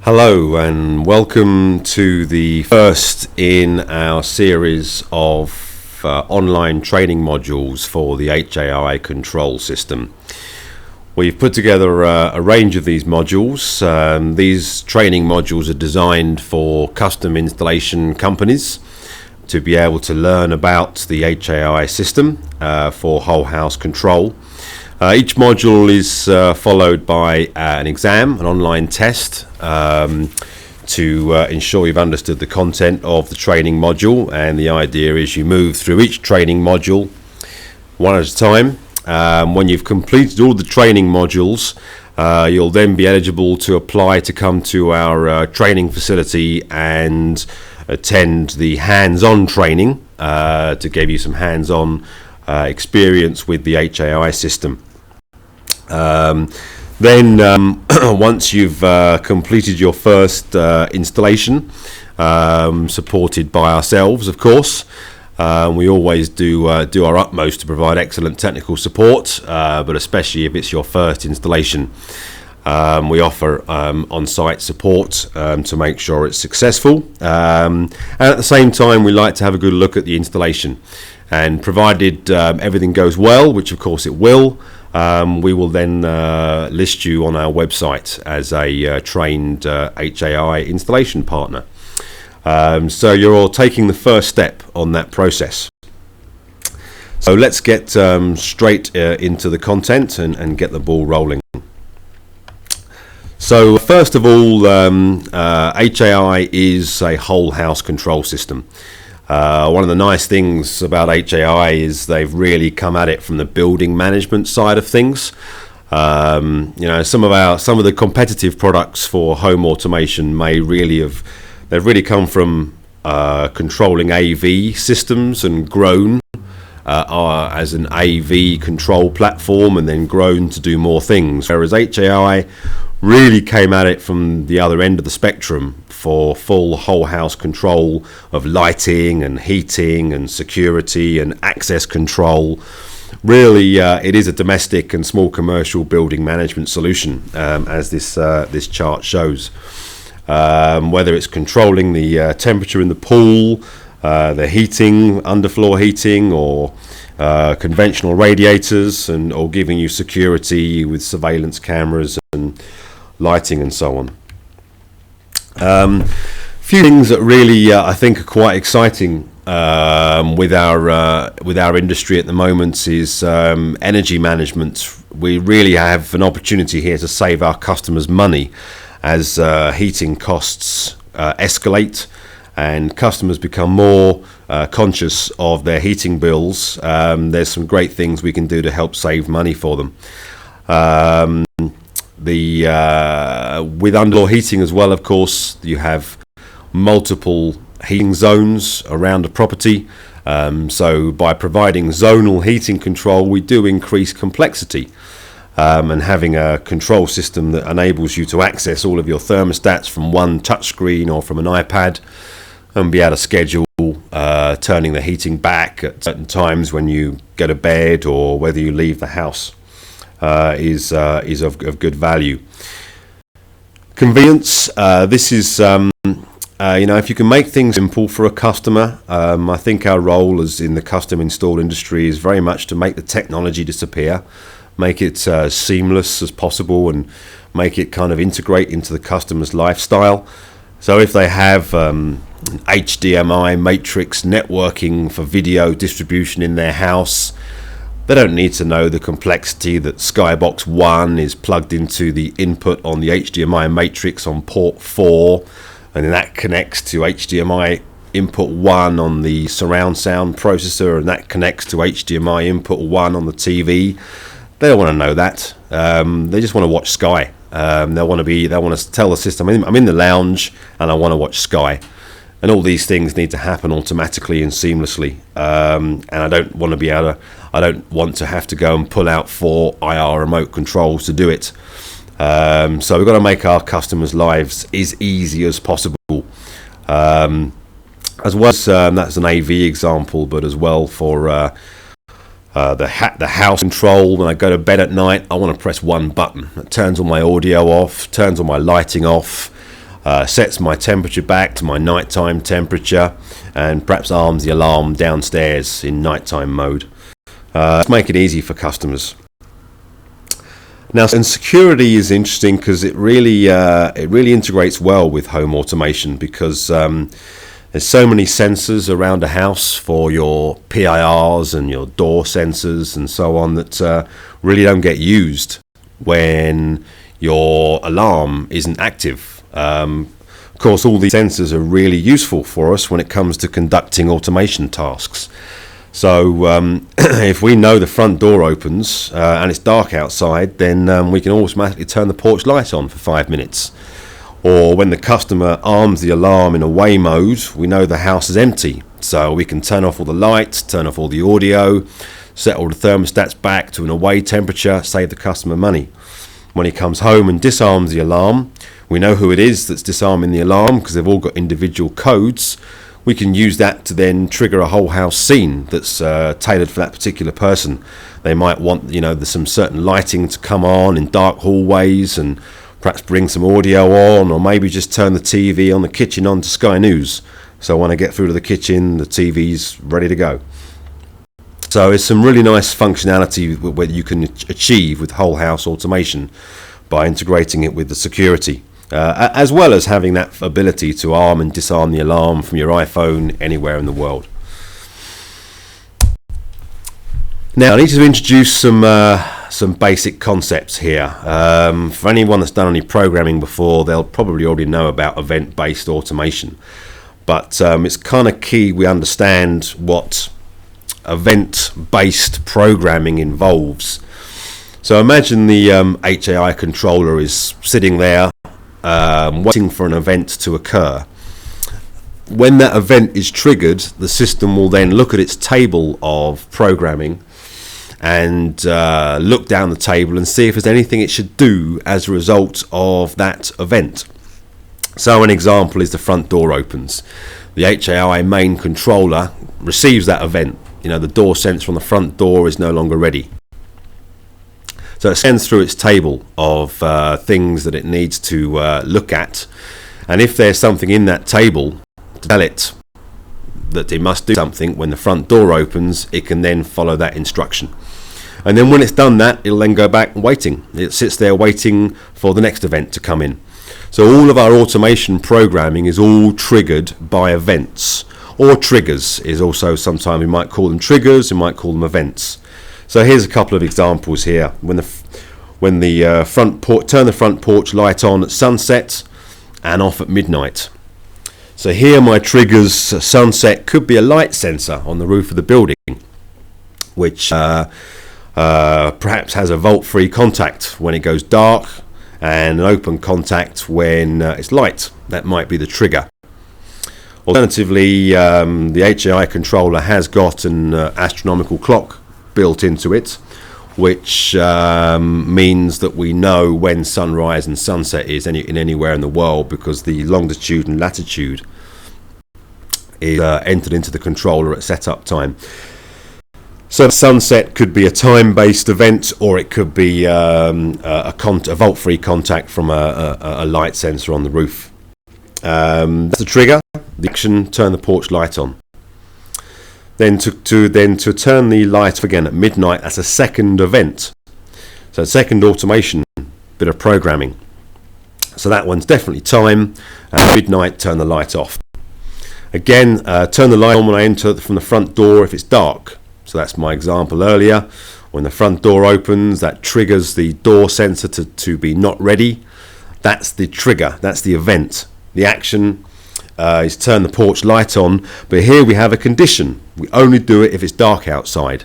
Hello and welcome to the first in our series of online training modules for the HAI control system. We've put together a range of these modules. These training modules are designed for custom installation companies to be able to learn about the HAI system for whole house control. Each module is followed by an exam, an online test, to ensure you've understood the content of the training module. And the idea is you move through each training module one at a time. When you've completed all the training modules, you'll then be eligible to apply to come to our training facility and attend the hands-on training to give you some hands-on experience with the HAI system. Then once you've completed your first installation, supported by ourselves, of course, we always do our utmost to provide excellent technical support, but especially if it's your first installation, we offer on-site support to make sure it's successful. And at the same time, we like to have a good look at the installation. And provided everything goes well, which of course it will, we will then list you on our website as a trained HAI installation partner. So you're all taking the first step on that process. So let's get straight into the content and get the ball rolling. So first of all, HAI is a whole house control system. One of the nice things about HAI is they've really come at it from the building management side of things. Some of the competitive products for home automation they've really come from controlling AV systems and grown as an AV control platform and then grown to do more things. Whereas HAI really came at it from the other end of the spectrum for full whole house control of lighting and heating and security and access control. Really, it is a domestic and small commercial building management solution, as this chart shows. Whether it's controlling the temperature in the pool, the heating, underfloor heating, or conventional radiators, or giving you security with surveillance cameras and lighting and so on. Few things that really I think are quite exciting with our industry at the moment is energy management. We really have an opportunity here to save our customers money as heating costs escalate and customers become more conscious of their heating bills. There's some great things we can do to help save money for them. With underfloor heating as well, of course, you have multiple heating zones around a property. So by providing zonal heating control, we do increase complexity. And having a control system that enables you to access all of your thermostats from one touchscreen or from an iPad and be able to schedule turning the heating back at certain times when you go to bed or whether you leave the house is of good value. Convenience. This is if you can make things simple for a customer, I think our role as in the custom install industry is very much to make the technology disappear, make it seamless as possible, and make it kind of integrate into the customer's lifestyle. So if they have HDMI matrix networking for video distribution in their house, they don't need to know the complexity that Skybox 1 is plugged into the input on the HDMI matrix on port 4, and then that connects to HDMI input 1 on the surround sound processor, and that connects to HDMI input 1 on the TV. They don't want to know that. They just want to watch Sky. They want to tell the system, I'm in the lounge and I want to watch Sky. And all these things need to happen automatically and seamlessly. And I don't want to have to go and pull out 4 IR remote controls to do it. So we've got to make our customers' lives as easy as possible. As well as that's an AV example, but as well for the house control. When I go to bed at night, I want to press one button. It turns all my audio off, turns all my lighting off. sets my temperature back to my nighttime temperature, and perhaps arms the alarm downstairs in nighttime mode. Let's make it easy for customers. Now, and security is interesting because it really integrates well with home automation, because there's so many sensors around a house for your PIRs and your door sensors and so on that really don't get used when your alarm isn't active. Of course, all these sensors are really useful for us when it comes to conducting automation tasks. So if we know the front door opens and it's dark outside, then we can automatically turn the porch light on for 5 minutes. Or when the customer arms the alarm in away mode, we know the house is empty. So we can turn off all the lights, turn off all the audio, set all the thermostats back to an away temperature, save the customer money. When he comes home and disarms the alarm, we know who it is that's disarming the alarm because they've all got individual codes. We can use that to then trigger a whole house scene that's tailored for that particular person. They might want, there's some certain lighting to come on in dark hallways, and perhaps bring some audio on, or maybe just turn the TV on the kitchen on to Sky News. So when I get through to the kitchen, the TV's ready to go. So it's some really nice functionality that you can achieve with whole house automation by integrating it with the security. As well as having that ability to arm and disarm the alarm from your iPhone anywhere in the world. Now I need to introduce some basic concepts here. For anyone that's done any programming before, they'll probably already know about event-based automation. But it's kind of key we understand what event-based programming involves. So imagine the HAI controller is sitting there waiting for an event to occur. When that event is triggered, the system will then look at its table of programming and look down the table and see if there's anything it should do as a result of that event. So an example is the front door opens. The HAI main controller receives that event. The door sensor on the front door is no longer ready. So it sends through its table of things that it needs to look at, and if there's something in that table to tell it that it must do something when the front door opens, it can then follow that instruction. And then when it's done that, it'll then go back waiting. It sits there waiting for the next event to come in. So all of our automation programming is all triggered by events, or triggers is also, sometimes we might call them triggers, we might call them events. So here's a couple of examples here. When the turn the front porch light on at sunset and off at midnight. So here my triggers, sunset could be a light sensor on the roof of the building, which perhaps has a volt-free contact when it goes dark and an open contact when it's light. That might be the trigger. Alternatively, the HAI controller has got an astronomical clock built into it, which means that we know when sunrise and sunset is anywhere in the world, because the longitude and latitude is entered into the controller at setup time. So sunset could be a time-based event, or it could be a volt-free contact from a light sensor on the roof. That's the trigger. The action: turn the porch light on. Then to turn the light off again at midnight, that's a second event. So second automation bit of programming. So that one's definitely time. At midnight, turn the light off. Again, turn the light on when I enter from the front door if it's dark. So that's my example earlier. When the front door opens, that triggers the door sensor to be not ready. That's the trigger, that's the event. The action is turn the porch light on, but here we have a condition. We only do it if it's dark outside.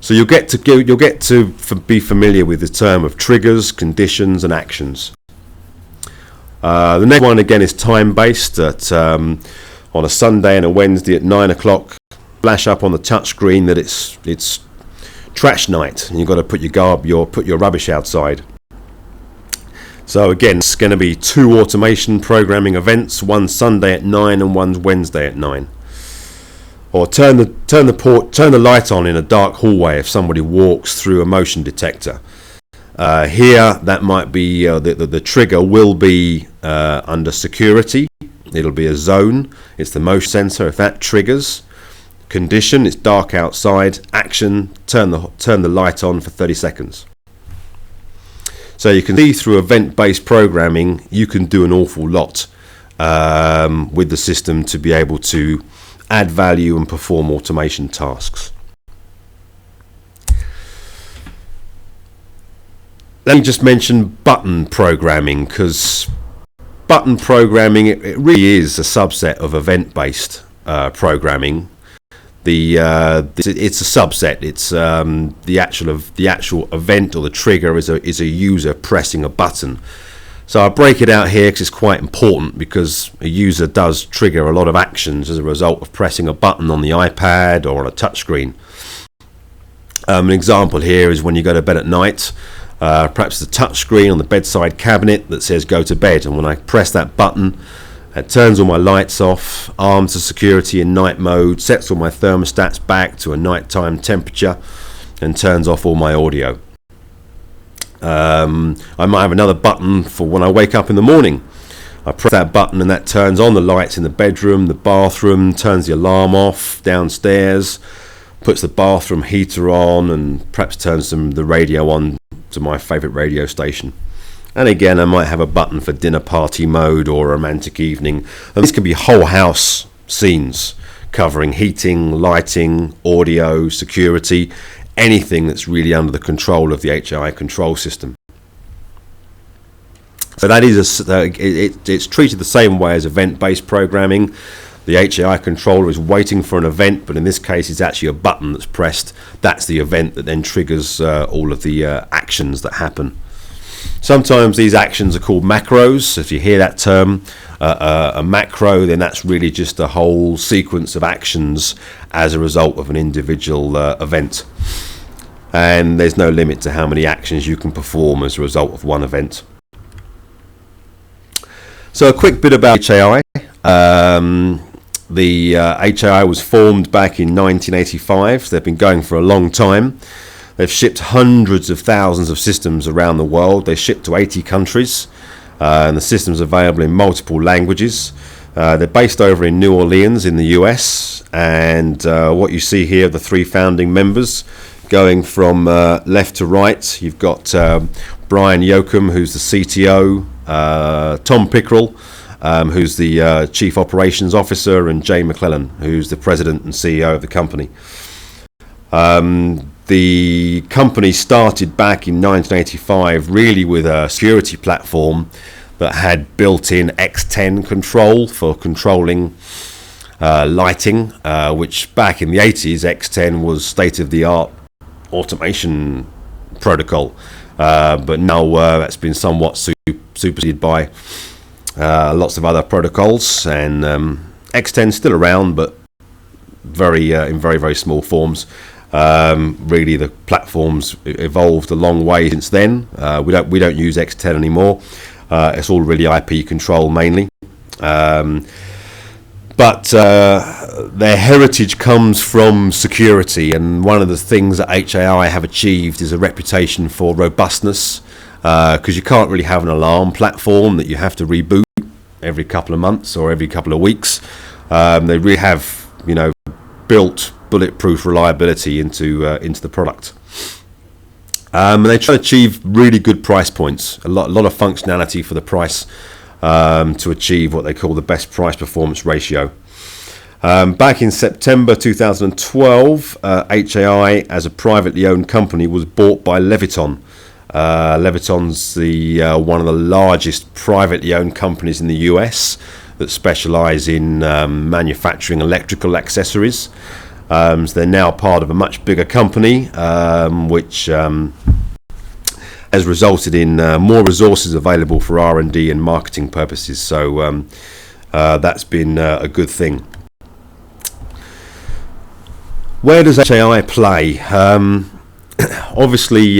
So you'll get to be familiar with the term of triggers, conditions, and actions. The next one again is time-based. That on a Sunday and a Wednesday at 9 o'clock, flash up on the touch screen that it's trash night, and you've got to put your rubbish outside. So again, it's going to be two automation programming events, one Sunday at 9 and one Wednesday at 9. Or turn the light on in a dark hallway if somebody walks through a motion detector. Here, that might be the trigger will be under security. It'll be a zone. It's the motion sensor. If that triggers, condition, it's dark outside. Action, turn the light on for 30 seconds. So you can see through event-based programming, you can do an awful lot with the system to be able to add value and perform automation tasks. Let me just mention button programming, because button programming, it really is a subset of event-based programming. It's a subset. It's the actual event, or the trigger is a user pressing a button. So I break it out here because it's quite important, because a user does trigger a lot of actions as a result of pressing a button on the iPad or on a touchscreen. An example here is when you go to bed at night. Perhaps the touchscreen on the bedside cabinet that says go to bed, and when I press that button, it turns all my lights off, arms the security in night mode, sets all my thermostats back to a nighttime temperature, and turns off all my audio. I might have another button for when I wake up in the morning. I press that button and that turns on the lights in the bedroom, the bathroom, turns the alarm off downstairs, puts the bathroom heater on, and perhaps turns the radio on to my favourite radio station. And again, I might have a button for dinner party mode or a romantic evening. And this can be whole house scenes covering heating, lighting, audio, security, anything that's really under the control of the HII control system. So that is it's treated the same way as event-based programming. The HII controller is waiting for an event, but in this case it's actually a button that's pressed. That's the event that then triggers all of the actions that happen. Sometimes these actions are called macros. If you hear that term, a macro, then that's really just a whole sequence of actions as a result of an individual event. And there's no limit to how many actions you can perform as a result of one event. So a quick bit about HII. The HII was formed back in 1985. So they've been going for a long time. They've shipped hundreds of thousands of systems around the world. They ship to 80 countries, and the system's available in multiple languages. They're based over in New Orleans in the US, and what you see here are the three founding members. Going from left to right, you've got Brian Yoakum, who's the CTO, Tom Pickrell, who's the Chief Operations Officer, and Jay McClellan, who's the President and CEO of the company. The company started back in 1985 really with a security platform that had built-in X10 control for controlling lighting, which back in the 80s, X10 was state-of-the-art automation protocol, but now that's been somewhat superseded by lots of other protocols, and X10 is still around, but in very, very small forms. Really, the platform's evolved a long way since then. We don't use X10 anymore. It's all really IP control mainly. But their heritage comes from security, and one of the things that HII have achieved is a reputation for robustness, because you can't really have an alarm platform that you have to reboot every couple of months or every couple of weeks. They really have, built bulletproof reliability into the product. They try to achieve really good price points, a lot of functionality for the price, to achieve what they call the best price performance ratio. Back in September 2012, HII as a privately owned company was bought by Leviton. Leviton's one of the largest privately owned companies in the US that specialize in manufacturing electrical accessories. So they're now part of a much bigger company, which has resulted in more resources available for R&D and marketing purposes. So that's been a good thing. Where does HII play? Obviously,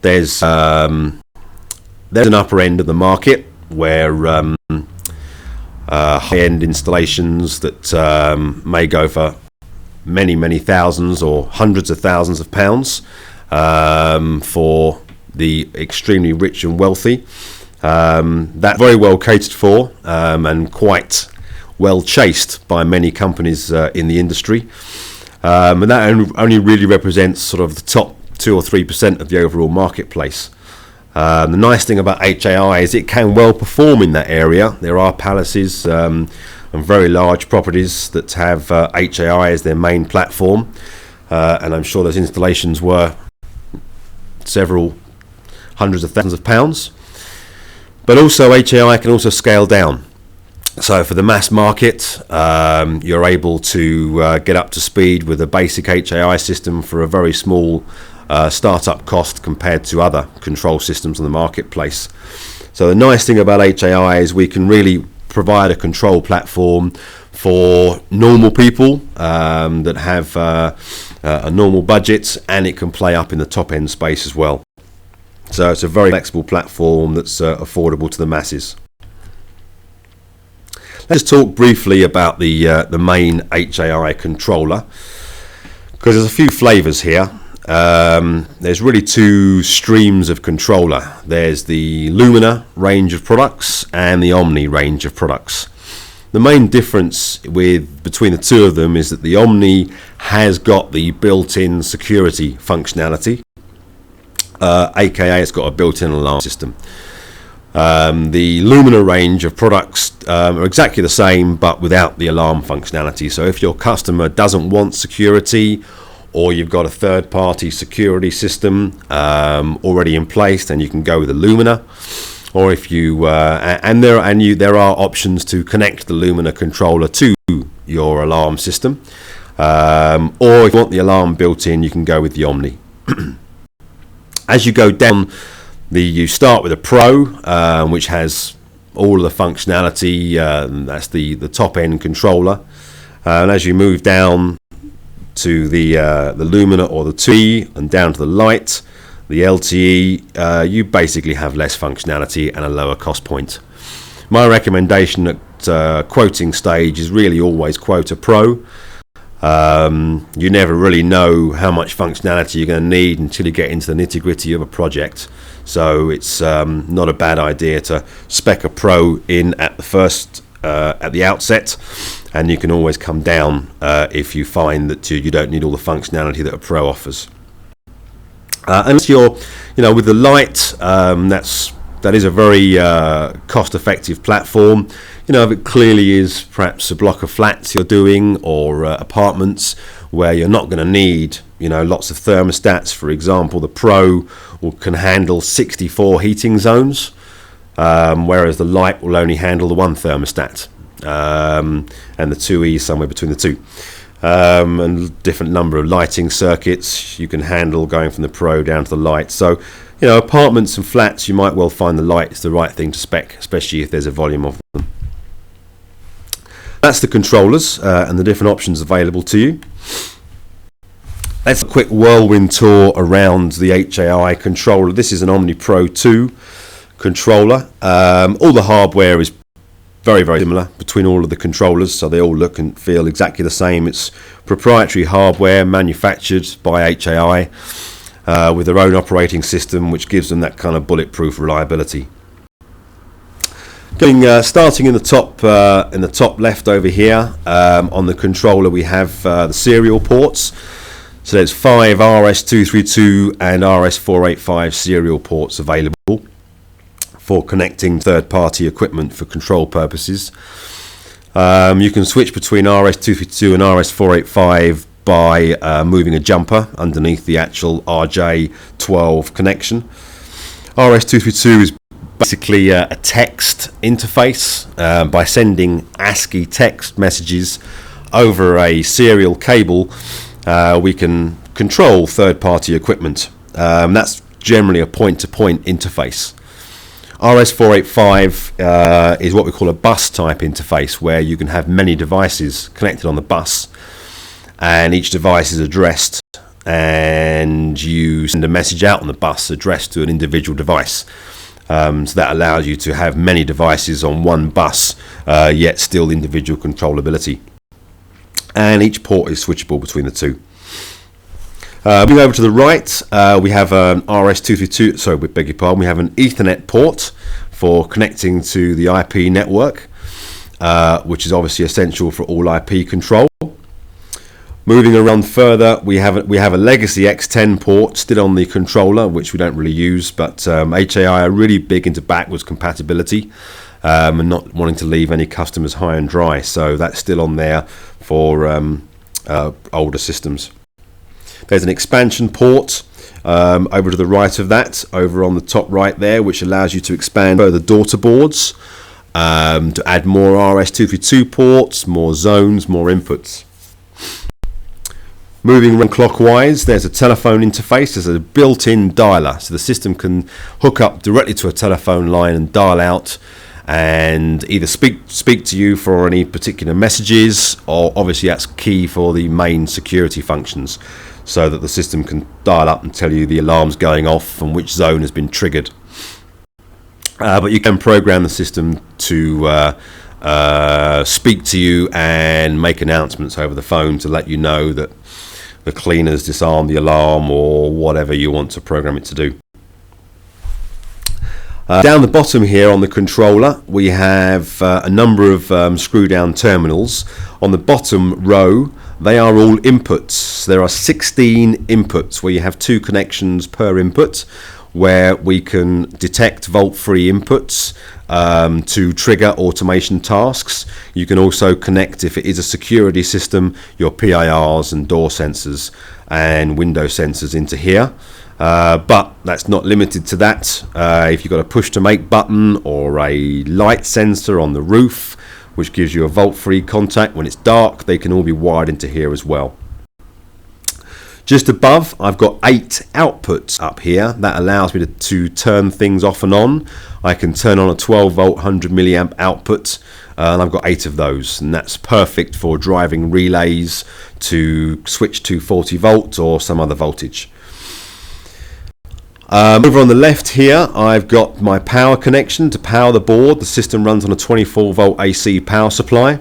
there's an upper end of the market where high-end installations that may go for many thousands or hundreds of thousands of pounds. for the extremely rich and wealthy. That's very well catered for and quite well chased by many companies in the industry. And that only really represents sort of the top 2 or 3% of the overall marketplace. The nice thing about HAI is it can well perform in that area. There are palaces and very large properties that have HAI as their main platform, and I'm sure those installations were several hundreds of thousands of pounds. But also HAI can also scale down. So for the mass market, you're able to get up to speed with a basic HAI system for a very small startup cost compared to other control systems on the marketplace. So the nice thing about HAI is we can really provide a control platform for normal people that have a normal budget, and it can play up in the top end space as well. So it's a very flexible platform that's affordable to the masses. Let's talk briefly about the main HAI controller, because there's a few flavors here. There's really 2 streams of controller. There's the Lumina range of products and the Omni range of products. The main difference between the 2 of them is that the Omni has got the built-in security functionality, aka it's got a built-in alarm system. The Lumina range of products are exactly the same but without the alarm functionality. So if your customer doesn't want security, or you've got a third-party security system already in place, then you can go with the Lumina. Or if you there are options to connect the Lumina controller to your alarm system, or if you want the alarm built in, you can go with the Omni. As you go down, you start with a Pro, which has all of the functionality. That's the top end controller, and as you move down to the Lumina or the TwoWay and down to the Lite, the LTE, you basically have less functionality and a lower cost point. My recommendation at quoting stage is really always quote a Pro. You never really know how much functionality you're going to need until you get into the nitty-gritty of a project. So it's not a bad idea to spec a Pro in at the outset, and you can always come down if you find that you don't need all the functionality that a Pro offers. Unless you're, with the Lite, that is a very cost-effective platform. If it clearly is perhaps a block of flats you're doing, or apartments where you're not going to need, lots of thermostats. For example, the Pro can handle 64 heating zones, whereas the Lite will only handle the 1 thermostat, and the TwoWay is somewhere between the 2. And different number of lighting circuits you can handle going from the Pro down to the Lite. So, apartments and flats, you might well find the Lite is the right thing to spec, especially if there's a volume of them. That's the controllers and the different options available to you. Let's have a quick whirlwind tour around the HAI controller. This is an Omni Pro 2 controller. All the hardware is very, very similar between all of the controllers, so they all look and feel exactly the same. It's proprietary hardware manufactured by HAI with their own operating system, which gives them that kind of bulletproof reliability. Starting in the top left over here, on the controller we have the serial ports. So there's 5 RS232 and RS485 serial ports available for connecting third-party equipment for control purposes. You can switch between RS232 and RS485 by moving a jumper underneath the actual RJ12 connection. RS232 is basically a text interface. By sending ASCII text messages over a serial cable, we can control third-party equipment. That's generally a point-to-point interface. RS485 is what we call a bus type interface, where you can have many devices connected on the bus, and each device is addressed, and you send a message out on the bus addressed to an individual device. So that allows you to have many devices on one bus, yet still individual controllability. And each port is switchable between the 2. Moving over to the right, we have an RS-232. Sorry, we beg your pardon. We have an Ethernet port for connecting to the IP network, which is obviously essential for all IP control. Moving around further, we have a legacy X10 port still on the controller, which we don't really use, but HAI are really big into backwards compatibility and not wanting to leave any customers high and dry. So that's still on there for older systems. There's an expansion port over to the right of that, over on the top right there, which allows you to expand further daughter boards to add more RS-232 ports, more zones, more inputs. Moving around clockwise, there's a telephone interface. There's a built-in dialer, so the system can hook up directly to a telephone line and dial out and either speak to you for any particular messages, or obviously that's key for the main security functions, so that the system can dial up and tell you the alarm's going off and which zone has been triggered. But you can program the system to speak to you and make announcements over the phone to let you know that the cleaners disarmed the alarm or whatever you want to program it to do. Down the bottom here on the controller, we have a number of screw-down terminals. On the bottom row, they are all inputs. There are 16 inputs where you have 2 connections per input, where we can detect volt-free inputs to trigger automation tasks. You can also connect, if it is a security system, your PIRs and door sensors and window sensors into here. But that's not limited to that. If you've got a push-to-make button or a light sensor on the roof, which gives you a volt-free contact when it's dark, they can all be wired into here as well. Just above, I've got 8 outputs up here. That allows me to turn things off and on. I can turn on a 12 volt 100 milliamp output, and I've got 8 of those, and that's perfect for driving relays to switch to 40 volt or some other voltage. Over on the left here, I've got my power connection to power the board. The system runs on a 24 volt AC power supply,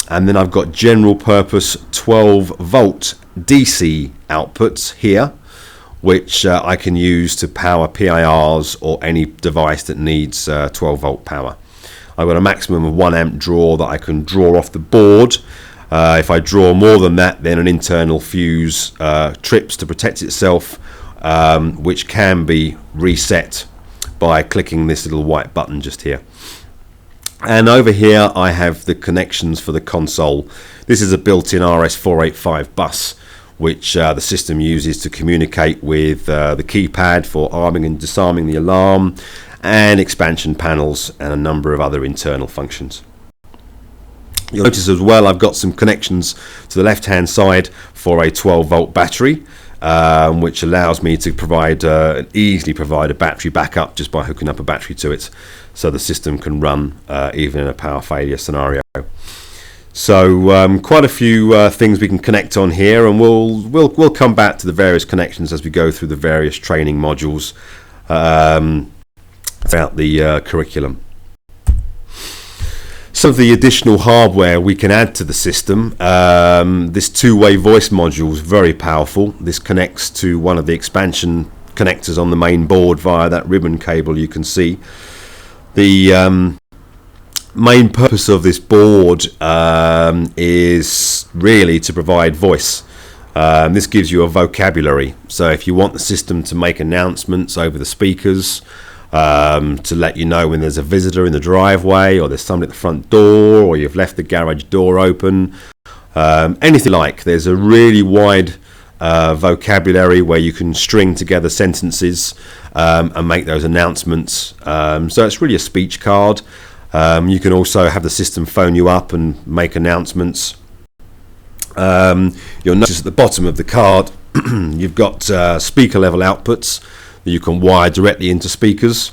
and then I've got general purpose 12 volt DC outputs here, which I can use to power PIRs or any device that needs 12 volt power. I've got a maximum of 1 amp draw that I can draw off the board. If I draw more than that, then an internal fuse trips to protect itself, which can be reset by clicking this little white button just here. And over here I have the connections for the console. This is a built-in RS485 bus, which the system uses to communicate with the keypad for arming and disarming the alarm, and expansion panels and a number of other internal functions. You'll notice as well I've got some connections to the left hand side for a 12 volt battery, which allows me to easily provide a battery backup just by hooking up a battery to it, so the system can run even in a power failure scenario. So quite a few things we can connect on here, and we'll come back to the various connections as we go through the various training modules throughout the curriculum. Some of the additional hardware we can add to the system. This two-way voice module is very powerful. This connects to one of the expansion connectors on the main board via that ribbon cable you can see. The main purpose of this board is really to provide voice. This gives you a vocabulary. So if you want the system to make announcements over the speakers, to let you know when there's a visitor in the driveway, or there's somebody at the front door, or you've left the garage door open, anything like. There's a really wide vocabulary where you can string together sentences and make those announcements. So it's really a speech card. You can also have the system phone you up and make announcements. You'll notice at the bottom of the card you've got speaker level outputs that you can wire directly into speakers,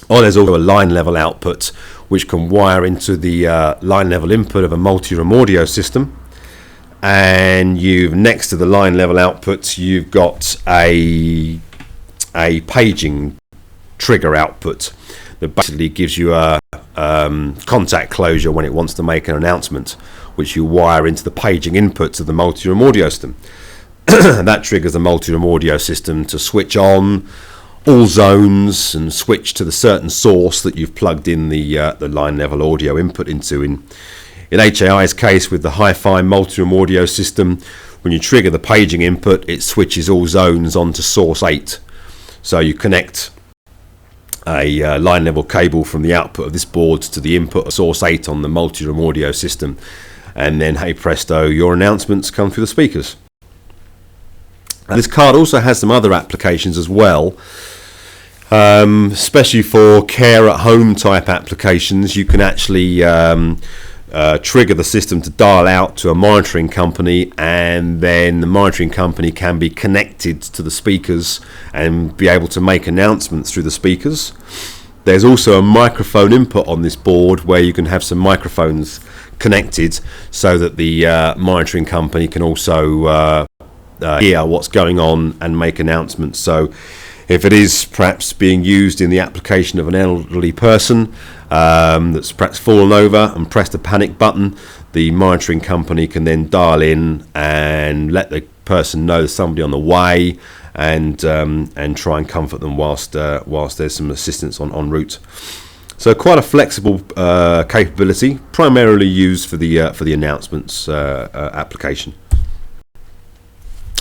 or there's also a line level output which can wire into the line level input of a multi-room audio system. And next to the line level outputs you've got a paging trigger output that basically gives you a contact closure when it wants to make an announcement, which you wire into the paging inputs of the multi-room audio system. That triggers the multi-room audio system to switch on all zones and switch to the certain source that you've plugged in the line level audio input into. In HAI's case, with the hi-fi multi-room audio system, when you trigger the paging input, it switches all zones onto source 8. So you connect a line level cable from the output of this board to the input of source 8 on the multi-room audio system, and then hey presto, your announcements come through the speakers. This card also has some other applications as well, especially for care at home type applications. You can actually trigger the system to dial out to a monitoring company, and then the monitoring company can be connected to the speakers and be able to make announcements through the speakers. There's also a microphone input on this board where you can have some microphones connected so that the monitoring company can also hear what's going on and make announcements. So if it is perhaps being used in the application of an elderly person that's perhaps fallen over and pressed a panic button, the monitoring company can then dial in and let the person know there's somebody on the way, and try and comfort them whilst there's some assistance en route. So quite a flexible capability, primarily used for the announcements application.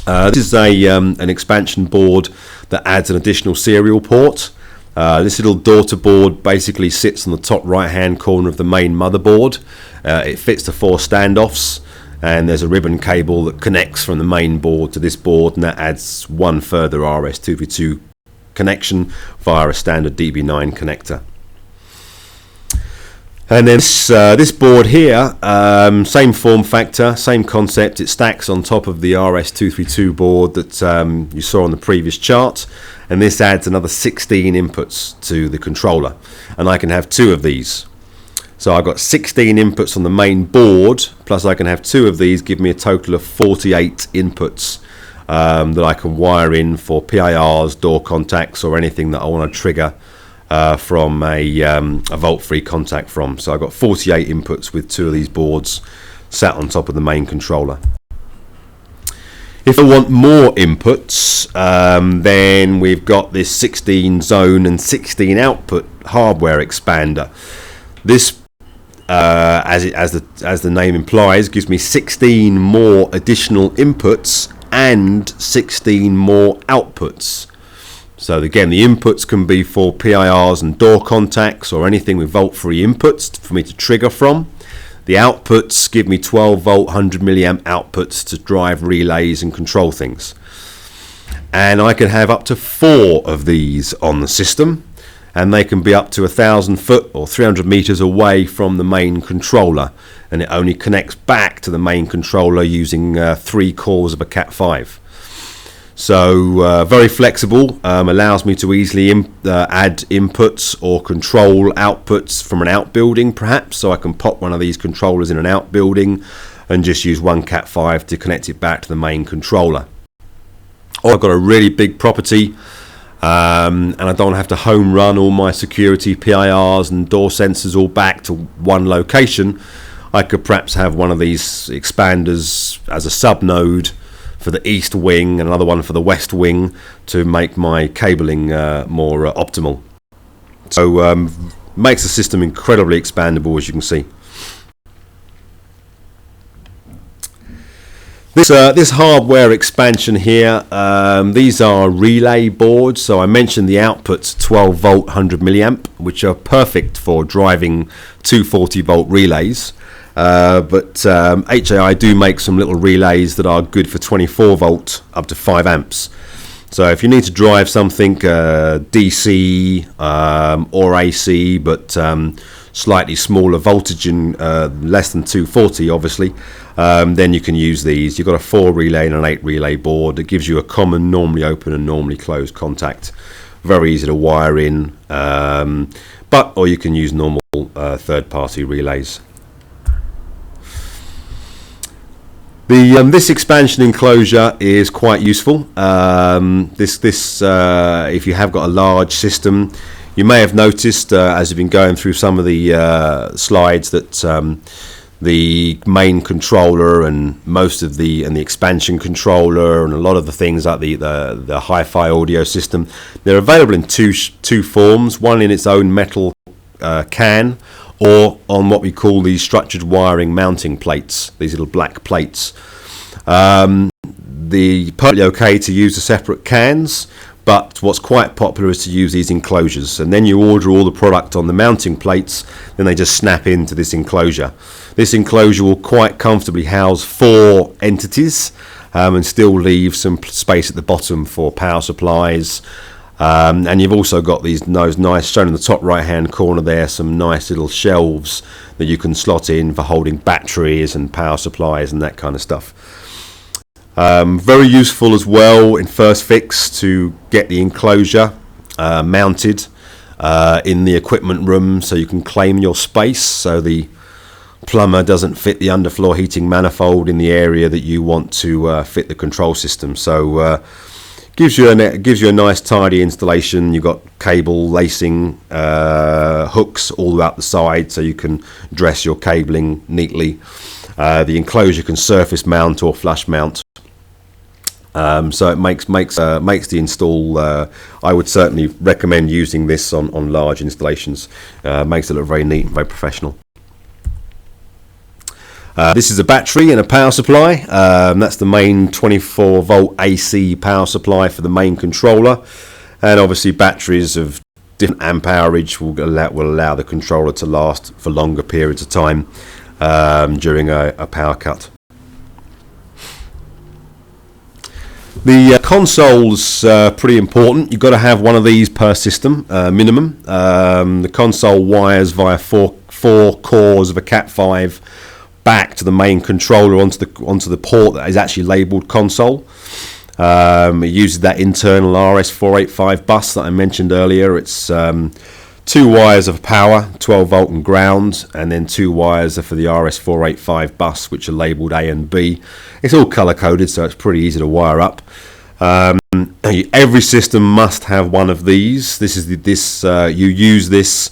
This is an expansion board that adds an additional serial port. This little daughter board basically sits on the top right hand corner of the main motherboard. It fits the 4 standoffs, and there's a ribbon cable that connects from the main board to this board, and that adds one further RS-232 connection via a standard DB9 connector. And then this board here, same form factor, same concept. It stacks on top of the RS-232 board that you saw on the previous chart, and this adds another 16 inputs to the controller, and I can have 2 of these. So I've got 16 inputs on the main board, plus I can have 2 of these, give me a total of 48 inputs that I can wire in for PIRs, door contacts, or anything that I want to trigger from a volt-free contact from. So I've got 48 inputs with 2 of these boards sat on top of the main controller. If I want more inputs, then we've got this 16 zone and 16 output hardware expander. This, as the name implies, gives me 16 more additional inputs and 16 more outputs. So again, the inputs can be for PIRs and door contacts or anything with volt-free inputs for me to trigger from. The outputs give me 12 volt 100 milliamp outputs to drive relays and control things. And I can have up to 4 of these on the system, and they can be up to 1,000 foot or 300 meters away from the main controller, and it only connects back to the main controller using 3 cores of a Cat5. So very flexible, allows me to easily add inputs or control outputs from an outbuilding perhaps, so I can pop one of these controllers in an outbuilding and just use one Cat5 to connect it back to the main controller. Or I've got a really big property and I don't have to home run all my security PIRs and door sensors all back to one location. I could perhaps have one of these expanders as a sub node for the east wing and another one for the west wing to make my cabling more optimal. So makes the system incredibly expandable, as you can see. This hardware expansion here, these are relay boards. So I mentioned the outputs 12 volt 100 milliamp, which are perfect for driving 240 volt relays. But HAI do make some little relays that are good for 24 volt up to 5 amps. So if you need to drive something DC or AC, but slightly smaller voltage and less than 240 obviously, then you can use these. You've got a 4 relay and an 8 relay board that gives you a common normally open and normally closed contact. Very easy to wire in, or you can use normal third-party relays. This expansion enclosure is quite useful. If you have got a large system, you may have noticed as you've been going through some of the slides that the main controller and most of the expansion controller and a lot of the things like the hi-fi audio system. They're available in two forms, one in its own metal can, or on what we call these structured wiring mounting plates, these little black plates. The perfectly okay to use the separate cans, but what's quite popular is to use these enclosures, and then you order all the product on the mounting plates, then they just snap into this enclosure. This enclosure will quite comfortably house 4 entities and still leave some space at the bottom for power supplies. And you've also got those nice, shown in the top right hand corner there, some nice little shelves that you can slot in for holding batteries and power supplies and that kind of stuff. Very useful as well in first fix to get the enclosure mounted in the equipment room, so you can claim your space, so the plumber doesn't fit the underfloor heating manifold in the area that you want to fit the control system. So gives you a nice tidy installation. You've got cable lacing hooks all throughout the side, so you can dress your cabling neatly. The enclosure can surface mount or flush mount. So it makes the install. I would certainly recommend using this on large installations. Makes it look very neat and very professional. This is a battery and a power supply. That's the main 24 volt AC power supply for the main controller, and obviously batteries of different amp hourage will allow the controller to last for longer periods of time during a power cut. The console's pretty important. You've got to have one of these per system minimum. The console wires via four cores of a Cat5 back to the main controller onto the port that is actually labelled console. It uses that internal RS485 bus that I mentioned earlier. It's 2 wires of power, 12 volt and ground, and then 2 wires are for the RS485 bus, which are labelled A and B. It's all colour coded, so it's pretty easy to wire up. Every system must have one of these. You use this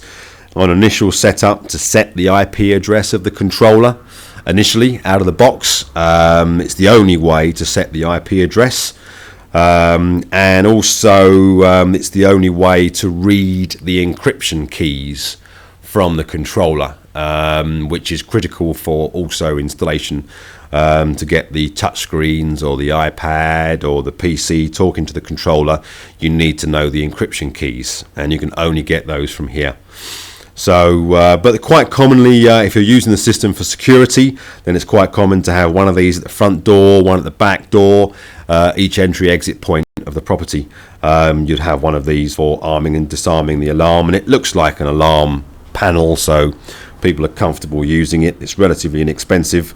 on initial setup to set the IP address of the controller initially out of the box. It's the only way to set the IP address, and also it's the only way to read the encryption keys from the controller, which is critical for also installation, to get the touchscreens or the iPad or the PC talking to the controller. You need to know the encryption keys, and you can only get those from here. So, but quite commonly, if you're using the system for security, then it's quite common to have one of these at the front door, one at the back door, each entry-exit point of the property. You'd have one of these for arming and disarming the alarm, and it looks like an alarm panel, so people are comfortable using it. It's relatively inexpensive,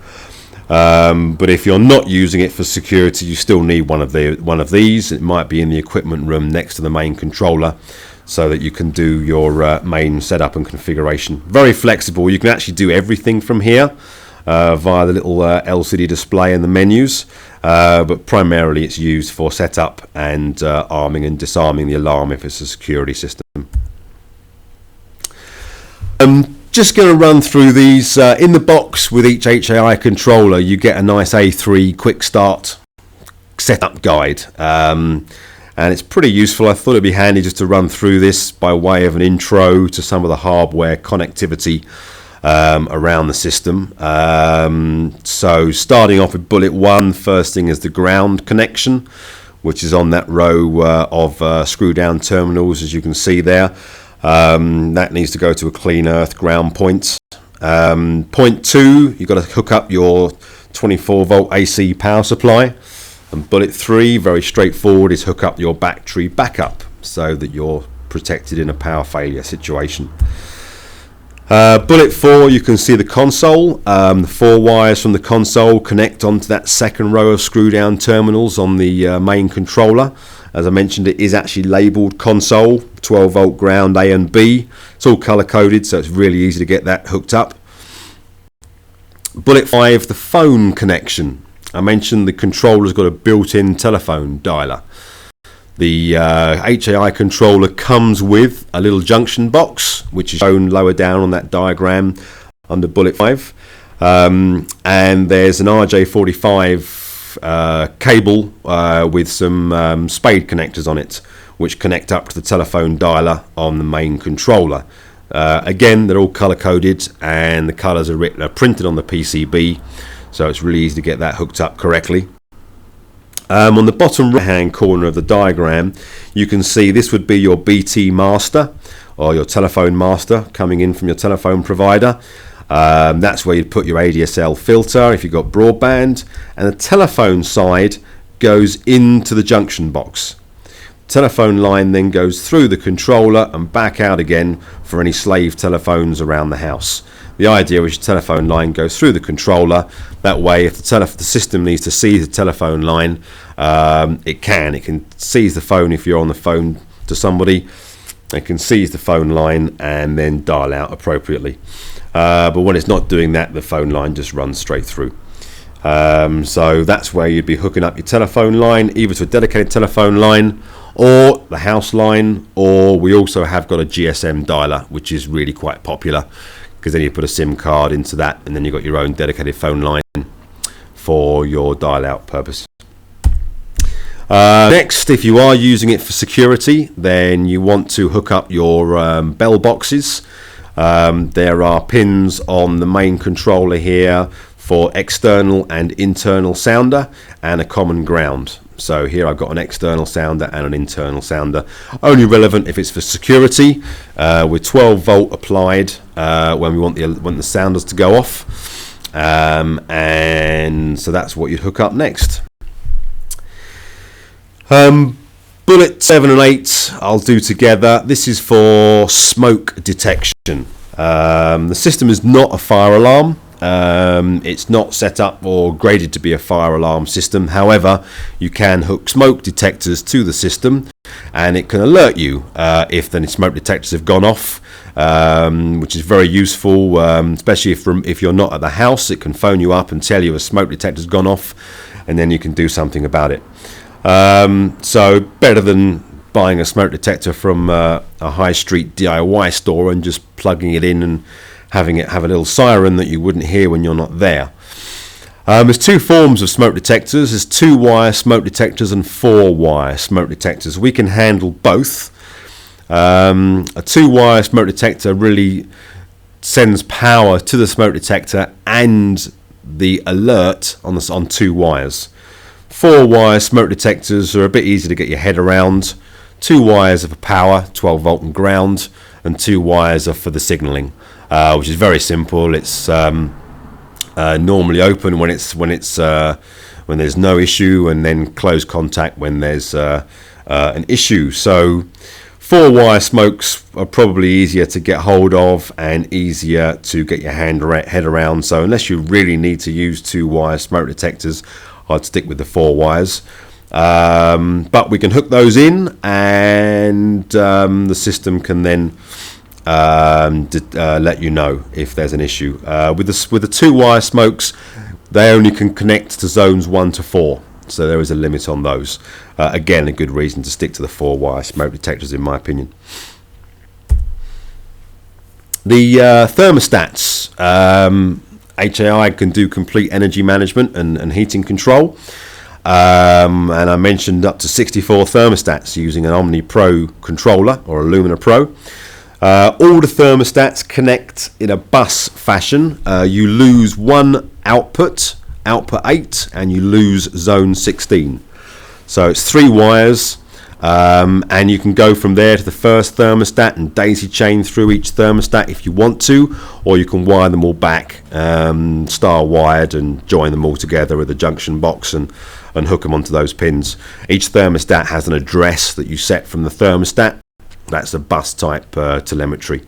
but if you're not using it for security, you still need one of these. It might be in the equipment room next to the main controller, so that you can do your main setup and configuration. Very flexible. You can actually do everything from here via the little LCD display and the menus, but primarily it's used for setup and arming and disarming the alarm if it's a security system. Just going to run through these. In the box with each HAI controller, you get a nice A3 quick start setup guide. And it's pretty useful. I thought it'd be handy just to run through this by way of an intro to some of the hardware connectivity around the system. So starting off with bullet 1, first thing is the ground connection, which is on that row of screw down terminals, as you can see there. That needs to go to a clean earth ground point. Point 2, you've got to hook up your 24 volt AC power supply. And bullet 3, very straightforward, is hook up your battery backup so that you're protected in a power failure situation. Bullet 4, you can see the console. The 4 wires from the console connect onto that second row of screw down terminals on the main controller. As I mentioned, it is actually labelled console, 12 volt ground A and B. It's all colour coded, so it's really easy to get that hooked up. Bullet 5, the phone connection. I mentioned the controller's got a built-in telephone dialer. The HAI controller comes with a little junction box, which is shown lower down on that diagram under bullet 5. And there's an RJ45 cable with some spade connectors on it, which connect up to the telephone dialer on the main controller. Again, they're all color coded, and the colors are printed on the PCB, so it's really easy to get that hooked up correctly. On the bottom right hand corner of the diagram, you can see this would be your BT master, or your telephone master coming in from your telephone provider. That's where you'd put your ADSL filter if you've got broadband, and the telephone side goes into the junction box. Telephone line then goes through the controller and back out again for any slave telephones around the house. The idea is your telephone line goes through the controller. That way, if the system needs to seize the telephone line, it can seize the phone. If you're on the phone to somebody, it can seize the phone line and then dial out appropriately. But when it's not doing that, the phone line just runs straight through. So that's where you'd be hooking up your telephone line, either to a dedicated telephone line or the house line, or we also have got a GSM dialer, which is really quite popular, because then you put a SIM card into that, and then you've got your own dedicated phone line for your dial out purposes. Next, if you are using it for security, then you want to hook up your bell boxes. There are pins on the main controller here for external and internal sounder, and a common ground. So here I've got an external sounder and an internal sounder, only relevant if it's for security, with 12 volt applied when we want the sounders to go off, and so that's what you'd hook up next. Bullet 7 and 8 I'll do together. This is for smoke detection. The system is not a fire alarm. It's not set up or graded to be a fire alarm system. However, you can hook smoke detectors to the system, and it can alert you if the smoke detectors have gone off, which is very useful, especially if you're not at the house. It can phone you up and tell you a smoke detector's gone off, and then you can do something about it. So better than buying a smoke detector from a high street DIY store and just plugging it in and having it have a little siren that you wouldn't hear when you're not there. There's two forms of smoke detectors. There's 2-wire smoke detectors and 4-wire smoke detectors. We can handle both. A 2-wire smoke detector really sends power to the smoke detector and the alert on 2 wires. 4-wire smoke detectors are a bit easier to get your head around. 2 wires are for power, 12 volt and ground, and 2 wires are for the signalling, which is very simple. It's normally open when there's no issue, and then close contact when there's an issue. So 4-wire smokes are probably easier to get hold of and easier to get your head around. So unless you really need to use 2-wire smoke detectors, I'd stick with the 4 wires. But we can hook those in, and the system can then let you know if there's an issue. With the 2-wire smokes, they only can connect to zones 1 to 4, so there is a limit on those. Again, a good reason to stick to the 4-wire smoke detectors, in my opinion. The thermostats. HAI can do complete energy management and heating control. And I mentioned up to 64 thermostats using an Omni Pro controller or a Lumina Pro. All the thermostats connect in a bus fashion. You lose one output 8, and you lose zone 16. So it's 3 wires, and you can go from there to the first thermostat and daisy chain through each thermostat if you want to, or you can wire them all back, star wired, and join them all together with a junction box and hook them onto those pins. Each thermostat has an address that you set from the thermostat. That's a bus type telemetry.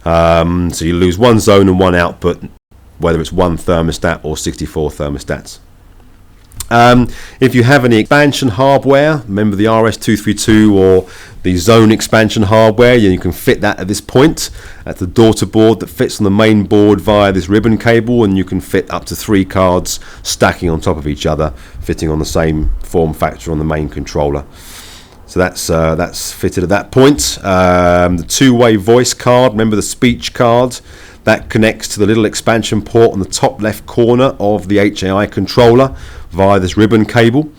So you lose one zone and one output, whether it's one thermostat or 64 thermostats. If you have any expansion hardware, remember the RS232 or the zone expansion hardware, you can fit that at this point. That's the daughter board that fits on the main board via this ribbon cable, and you can fit up to 3 cards stacking on top of each other, fitting on the same form factor on the main controller. So that's fitted at that point. The 2-way voice card, remember the speech card, That connects to the little expansion port on the top left corner of the HAI controller via this ribbon cable,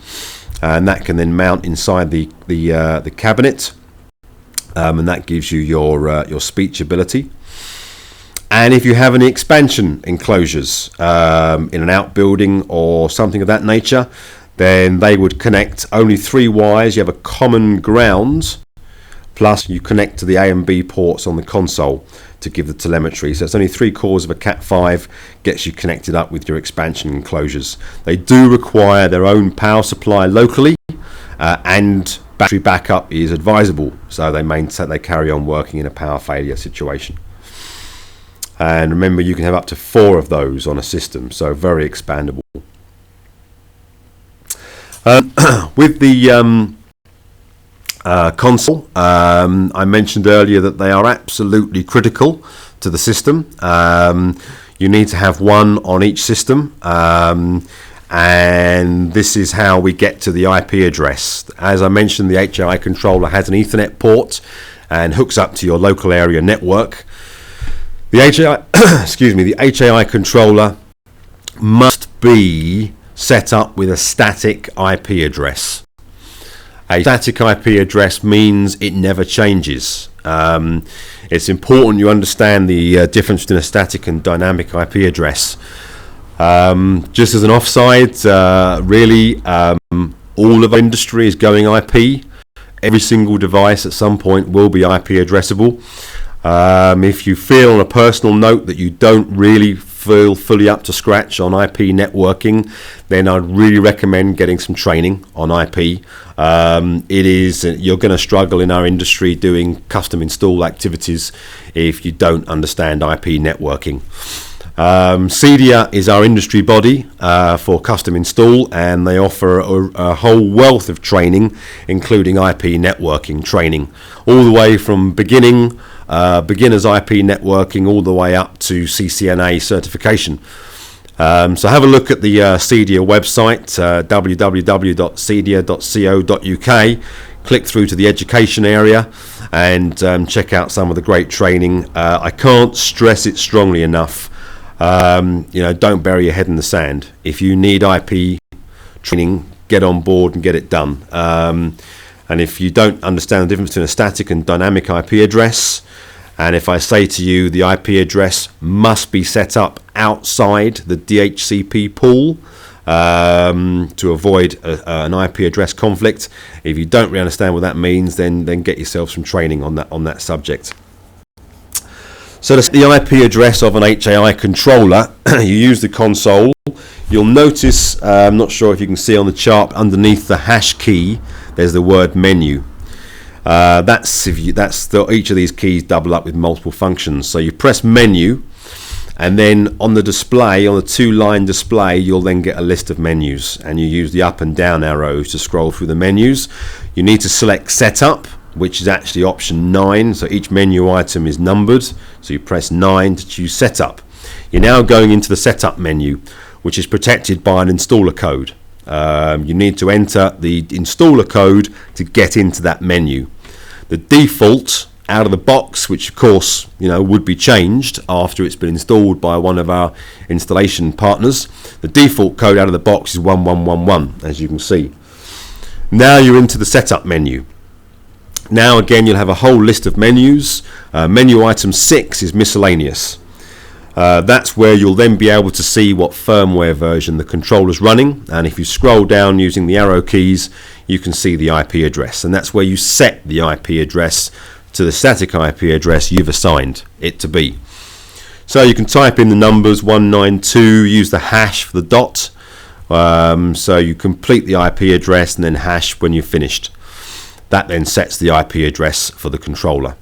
and that can then mount inside the cabinet, and that gives you your speech ability. And if you have any expansion enclosures in an outbuilding or something of that nature, then they would connect only 3 wires. You have a common ground, plus you connect to the A and B ports on the console to give the telemetry. So it's only 3 cores of a Cat5, gets you connected up with your expansion enclosures. They do require their own power supply locally, and battery backup is advisable, so they carry on working in a power failure situation. And remember, you can have up to 4 of those on a system, so very expandable. With the console, I mentioned earlier that they are absolutely critical to the system. You need to have one on each system, and this is how we get to the IP address. As I mentioned, the HAI controller has an Ethernet port and hooks up to your local area network. The the HAI controller must be set up with a static IP address. A static IP address means it never changes. It's important you understand the difference between a static and dynamic IP address. Just as an offside, really, all of our industry is going IP. Every single device at some point will be IP addressable. If you feel on a personal note that you don't really feel fully up to scratch on IP networking, then I'd really recommend getting some training on IP. You're going to struggle in our industry doing custom install activities if you don't understand IP networking. CEDIA is our industry body for custom install, and they offer a whole wealth of training, including IP networking training, all the way from beginners IP networking all the way up to CCNA certification. So have a look at the CEDIA website, www.cedia.co.uk. Click through to the education area and check out some of the great training. I can't stress it strongly enough. Don't bury your head in the sand. If you need IP training, get on board and get it done. And if you don't understand the difference between a static and dynamic IP address, and if I say to you the IP address must be set up outside the DHCP pool to avoid an IP address conflict, if you don't really understand what that means, then get yourself some training on that subject. So the IP address of an HAI controller, you use the console. You'll notice, I'm not sure if you can see on the chart, underneath the hash key, there's the word menu. Each of these keys double up with multiple functions. So you press menu, and then on the display, on the 2-line display, you'll then get a list of menus, and you use the up and down arrows to scroll through the menus. You need to select setup, which is actually option 9, so each menu item is numbered, so you press 9 to choose setup. You're now going into the setup menu, which is protected by an installer code. You need to enter the installer code to get into that menu. The default out of the box, which of course would be changed after it's been installed by one of our installation partners, the default code out of the box is 1111, as you can see. Now you're into the setup menu. Now again, you'll have a whole list of menus. Menu item 6 is miscellaneous. That's where you'll then be able to see what firmware version the controller's running, and if you scroll down using the arrow keys, you can see the IP address, and that's where you set the IP address to the static IP address you've assigned it to be. So you can type in the numbers 192, use the hash for the dot, so you complete the IP address and then hash when you've finished. That then sets the IP address for the controller.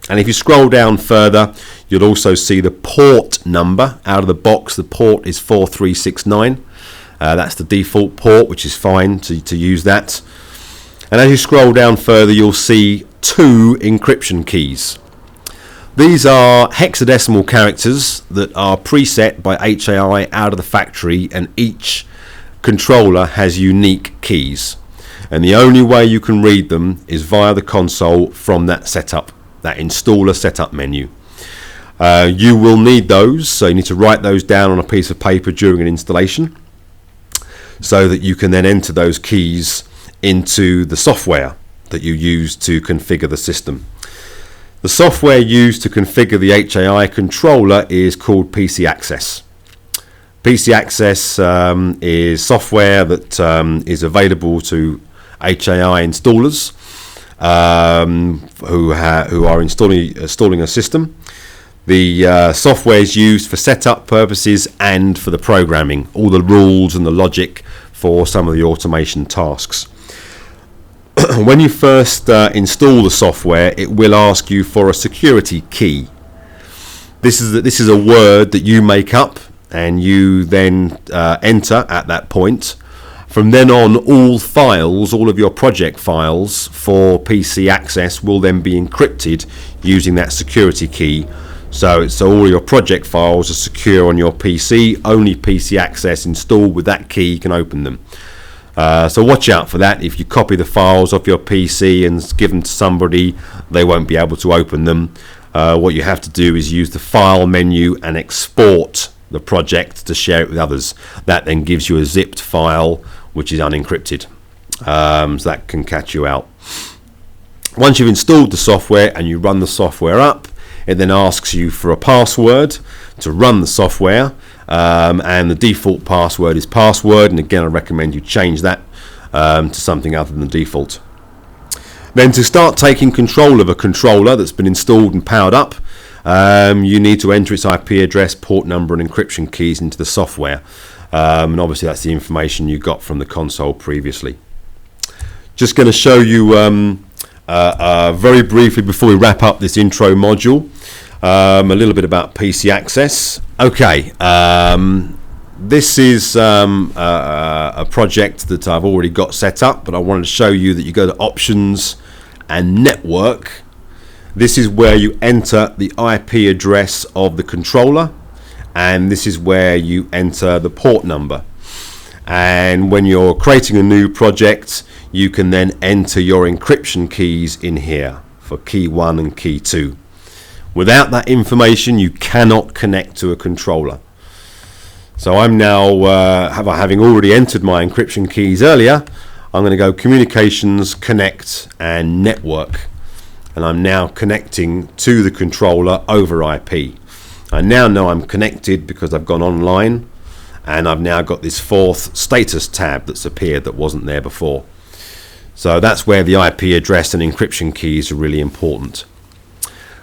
And if you scroll down further, you'll also see the port number. Out of the box, the port is 4369. That's the default port, which is fine to use that. And as you scroll down further, you'll see 2 encryption keys. These are hexadecimal characters that are preset by HAI out of the factory, and each controller has unique keys. And the only way you can read them is via the console from that setup, that installer setup menu. You will need those, so you need to write those down on a piece of paper during an installation so that you can then enter those keys into the software that you use to configure the system. The software used to configure the HAI controller is called PC Access. PC Access is software that is available to HAI installers who are installing a system. The software is used for setup purposes and for the programming, all the rules and the logic for some of the automation tasks. When you first install the software, it will ask you for a security key. This is a word that you make up and you then enter at that point. From then on, all files, all of your project files for PC Access will then be encrypted using that security key. So all your project files are secure on your PC. Only PC Access installed with that key can open them. So watch out for that. If you copy the files off your PC and give them to somebody, they won't be able to open them. What you have to do is use the file menu and export the project to share it with others. That then gives you a zipped file which is unencrypted. So that can catch you out. Once you've installed the software and you run the software up, it then asks you for a password to run the software, and the default password is password, and again I recommend you change that to something other than the default. Then to start taking control of a controller that's been installed and powered up, you need to enter its IP address, port number and encryption keys into the software, and obviously that's the information you got from the console previously. Just going to show you very briefly before we wrap up this intro module, a little bit about PC Access. Okay, this is a project that I've already got set up, but I wanted to show you that you go to Options and Network. This is where you enter the IP address of the controller, and this is where you enter the port number. And when you're creating a new project, you can then enter your encryption keys in here for key 1 and key 2. Without that information, you cannot connect to a controller. So I'm now, having already entered my encryption keys earlier, I'm going to go Communications, Connect and Network. And I'm now connecting to the controller over IP. I now know I'm connected because I've gone online, and I've now got this fourth status tab that's appeared that wasn't there before. So that's where the IP address and encryption keys are really important.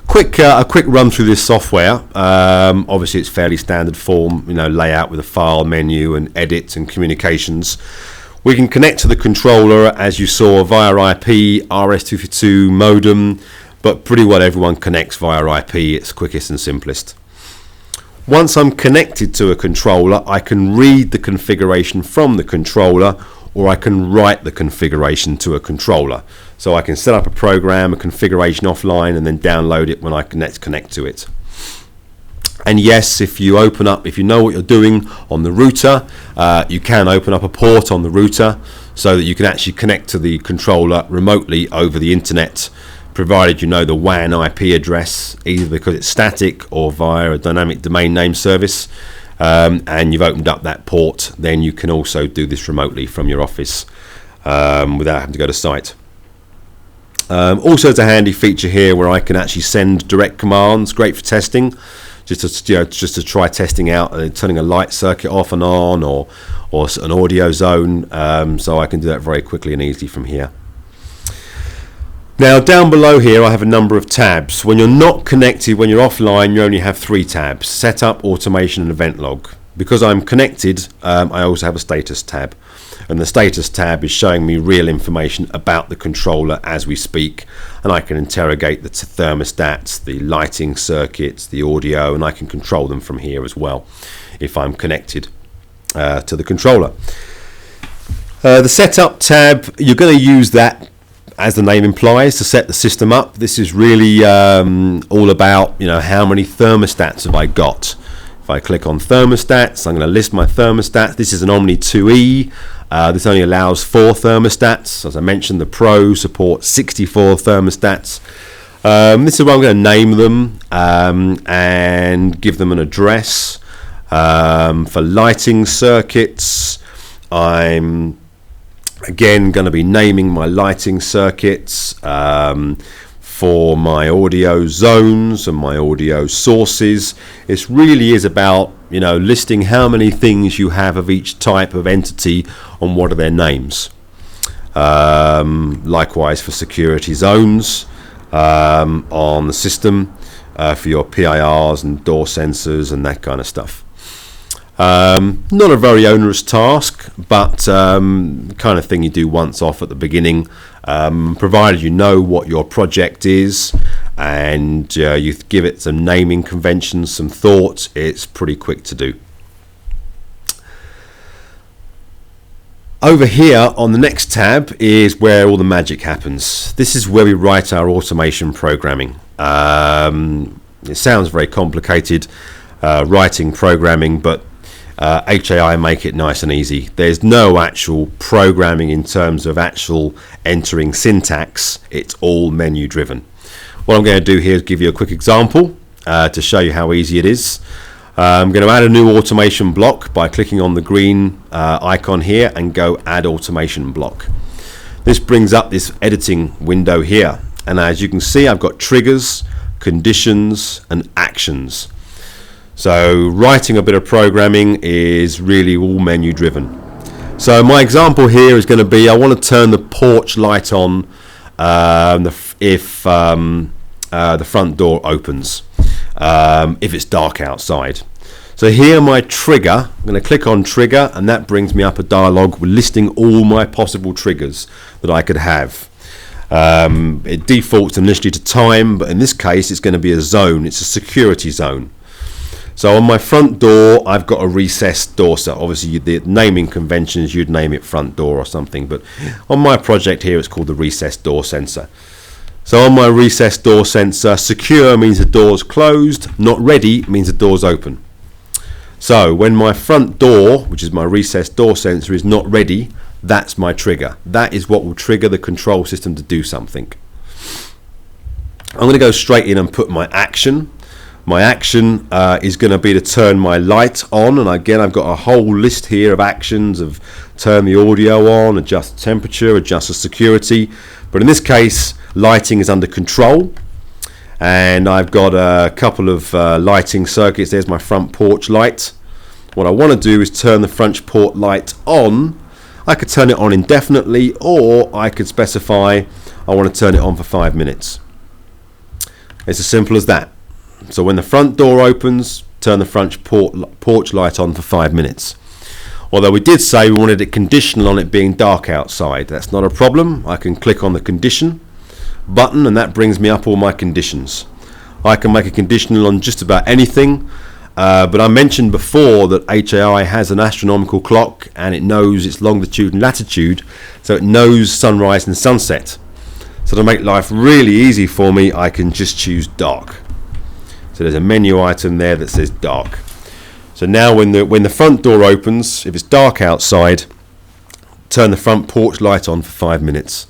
A quick run through this software. Obviously it's fairly standard form, layout with a file menu and edit and communications. We can connect to the controller, as you saw, via IP, RS-232 modem, but pretty well everyone connects via IP. It's quickest and simplest. Once I'm connected to a controller, I can read the configuration from the controller, or I can write the configuration to a controller. So I can set up a program, a configuration offline, and then download it when I next connect to it. And yes, if you know what you're doing on the router, you can open up a port on the router so that you can actually connect to the controller remotely over the internet, provided you know the WAN IP address, either because it's static or via a dynamic domain name service, and you've opened up that port. Then you can also do this remotely from your office without having to go to site. Also, it's a handy feature here where I can actually send direct commands, great for testing, just to try testing out turning a light circuit off and on, or an audio zone. So I can do that very quickly and easily from here. Now down below here I have a number of tabs. When you're not connected, when you're offline, you only have 3 tabs: Setup, Automation and Event Log. Because I'm connected, I also have a Status tab, and the Status tab is showing me real information about the controller as we speak, and I can interrogate the thermostats, the lighting circuits, the audio, and I can control them from here as well if I'm connected to the controller. The Setup tab, you're going to use that, as the name implies, to set the system up. This is really all about, how many thermostats have I got. If I click on thermostats, I'm going to list my thermostats. This is an Omni 2E. This only allows 4 thermostats. As I mentioned, the Pro supports 64 thermostats. This is where I'm going to name them and give them an address. For lighting circuits, I'm again going to be naming my lighting circuits. For my audio zones and my audio sources, it really is about, you know, listing how many things you have of each type of entity and what are their names. Likewise for security zones on the system, for your PIRs and door sensors and that kind of stuff. Not a very onerous task, but the kind of thing you do once off at the beginning, provided you know what your project is and you give it some naming conventions, some thought. It's pretty quick to do. Over here on the next tab is where all the magic happens. This is where we write our automation programming. It sounds very complicated, writing programming, but HAI make it nice and easy. There's no actual programming in terms of actual entering syntax. It's all menu driven. What I'm going to do here is give you a quick example to show you how easy it is. I'm going to add a new automation block by clicking on the green icon here and go add automation block. This brings up this editing window here, and as you can see, I've got triggers, conditions and actions. So writing a bit of programming is really all menu driven. So my example here is going to be, I want to turn the porch light on if the front door opens, if it's dark outside. So here my trigger, I'm going to click on trigger, and that brings me up a dialog listing all my possible triggers that I could have. It defaults initially to time, but in this case it's going to be a zone. It's a security zone. So on my front door, I've got a recessed door. So obviously the naming conventions, you'd name it front door or something. But on my project here, it's called the recessed door sensor. So on my recessed door sensor, secure means the door's closed. Not ready means the door's open. So when my front door, which is my recessed door sensor, is not ready, that's my trigger. That is what will trigger the control system to do something. I'm going to go straight in and put my action. My action is going to be to turn my light on, and again I've got a whole list here of actions of turn the audio on, adjust the temperature, adjust the security, but in this case lighting is under control, and I've got a couple of lighting circuits. There's my front porch light. What I want to do is turn the front porch light on. I could turn it on indefinitely, or I could specify I want to turn it on for 5 minutes. It's as simple as that. So when the front door opens, turn the front porch light on for 5 minutes. Although we did say we wanted it conditional on it being dark outside. That's not a problem. I can click on the condition button, and that brings me up all my conditions. I can make a conditional on just about anything, but I mentioned before that HAI has an astronomical clock, and it knows its longitude and latitude, so it knows sunrise and sunset. So to make life really easy for me, I can just choose dark. So there's a menu item there that says dark. So now when the front door opens, if it's dark outside, turn the front porch light on for 5 minutes.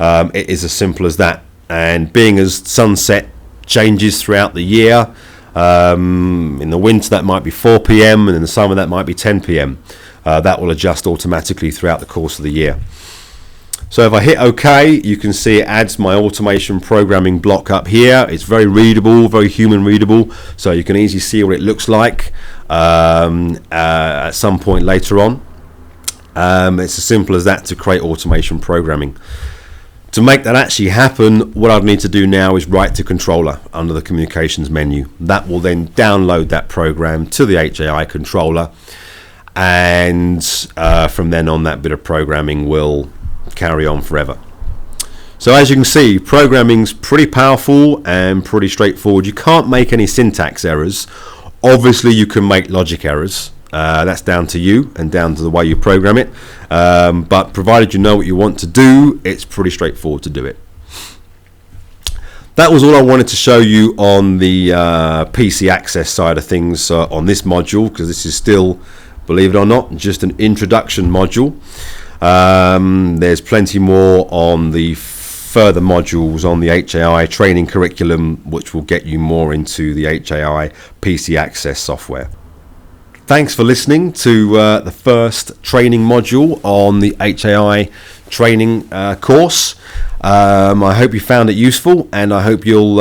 It is as simple as that. And being as sunset changes throughout the year, in the winter that might be 4 p.m. and in the summer that might be 10 p.m. That will adjust automatically throughout the course of the year. So if I hit OK, you can see it adds my automation programming block up here. It's very readable, very human readable, so you can easily see what it looks like at some point later on. It's as simple as that to create automation programming. To make that actually happen, what I'd need to do now is write to controller under the communications menu. That will then download that program to the HAI controller, and from then on that bit of programming will carry on forever. So as you can see, programming's pretty powerful and pretty straightforward. You can't make any syntax errors. Obviously you can make logic errors. That's down to you and down to the way you program it, but provided you know what you want to do, it's pretty straightforward to do it. That was all I wanted to show you on the PC access side of things on this module, because this is still, believe it or not, just an introduction module. There's plenty more on the further modules on the HAI training curriculum, which will get you more into the HAI PC Access software. Thanks for listening to the first training module on the HAI training course. I hope you found it useful, and I hope you'll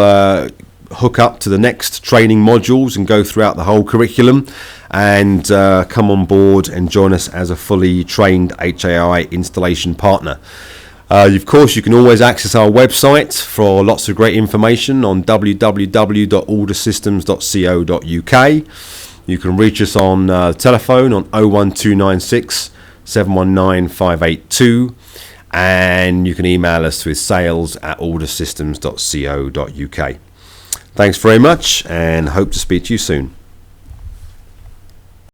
hook up to the next training modules and go throughout the whole curriculum and come on board and join us as a fully trained HAI installation partner. Of course, you can always access our website for lots of great information on www.ordersystems.co.uk. You can reach us on telephone on 01296 719 582, and you can email us with sales@ordersystems.co.uk. Thanks very much, and hope to speak to you soon.